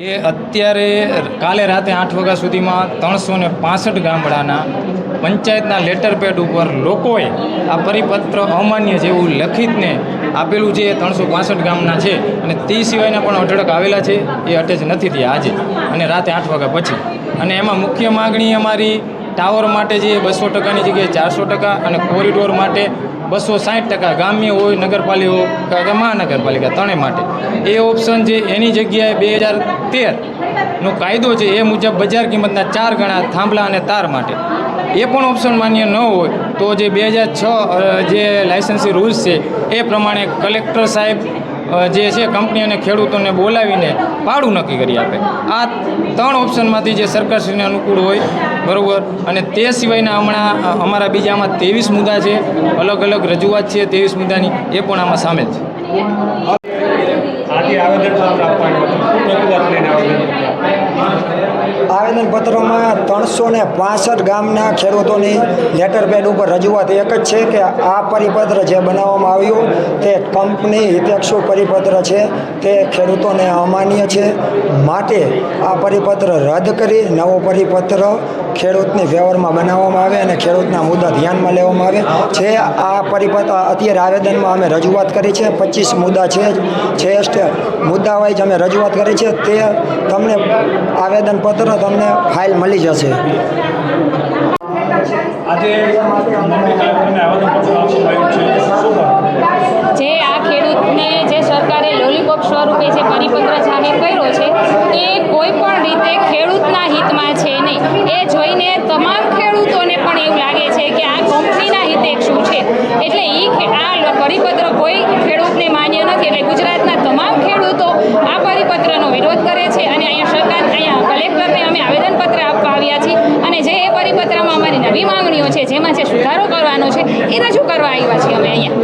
એ અત્યારે કાલે રાતે 8 વાગ્યા સુધીમાં 365 ગામડાના પંચાયતના લેટર પેડ ઉપર લોકોએ આ પરિપત્ર અમાન્ય જેવું લખિતને આપેલું છે. 365 ગામના છે અને તે સિવાયના પણ અઢળક આવેલા છે. એ અટેચ નથી થયા આજે અને રાતે 8 વાગ્યા પછી. અને એમાં મુખ્ય માગણી અમારી ટાવર માટે જે 200%ની જગ્યાએ 400% અને કોરિડોર માટે 260%, ગ્રામ્ય હોય નગરપાલિકા કે મહાનગરપાલિકા ત્રણેય માટે એ ઓપ્શન છે. એની જગ્યાએ 2013નો કાયદો છે એ મુજબ બજાર કિંમતના 4 ગણા થાંભલા અને તાર માટે એ પણ ઓપ્શન માન્ય ન હોય તો જે 2006 જે લાયસન્સી રૂલ્સ છે એ પ્રમાણે કલેક્ટર સાહેબ જે છે કંપની અને ખેડૂતોને બોલાવીને ભાડું નક્કી કરી આપે. આ 3 ઓપ્શનમાંથી જે સરકારશ્રીને અનુકૂળ હોય બરાબર. અને તે સિવાયના હમણાં અમારા બીજામાં 23 મુદ્દા છે, અલગ અલગ રજૂઆત છે 23 મુદ્દાની, એ પણ આમાં સામેલ છે. આવેદનપત્રમાં 365 ગામના ખેડૂતોની લેટર પેડ ઉપર રજૂઆત એક જ છે કે આ પરિપત્ર જે બનાવવામાં આવ્યું તે કંપની હિતેક્ષુ પરિપત્ર છે, તે ખેડૂતોને અમાન્ય છે. માટે આ પરિપત્ર રદ કરી નવો પરિપત્ર ખેડૂતની ફેવરમાં બનાવવામાં આવે અને ખેડૂતના મુદ્દા ધ્યાનમાં લેવામાં આવે છે. આ પરિપત્ર અત્યારે આવેદનમાં અમે રજૂઆત કરી છે. 25 મુદ્દા છે મુદ્દા વાઇઝ અમે રજૂઆત કરી છે. તે તમને આવેદનપત્ર તમને ફાઇલ મળી જશે. જે આ ખેડૂતને જે સરકારે લોલીપોપ સ્વરૂપે જે પરિપત્ર જાહેર કર્યો છે એ કોઈ પણ રીતે ખેડૂતના હિતમાં છે નહીં. એ જોઈને તમામ ખેડૂતોને પણ એવું લાગે છે કે આ કંપનીના હિતે શું છે. એટલે આ પરિપત્ર કોઈ ખેડૂતને માન્ય નથી. એટલે ગુજરાતના તમામ ખેડૂતો આ પરિપત્રનો વિરોધ કરે છે અને અહીંયા કલેક્ટરને અમે આવેદનપત્ર આપવા આવ્યા છીએ. અને જે એ પરિપત્રમાં અમારી નવી માંગણીઓ છે, જેમાં જે સુધારો કરવાનો છે એ રજૂ કરવા આવ્યા છીએ અમે અહીંયા.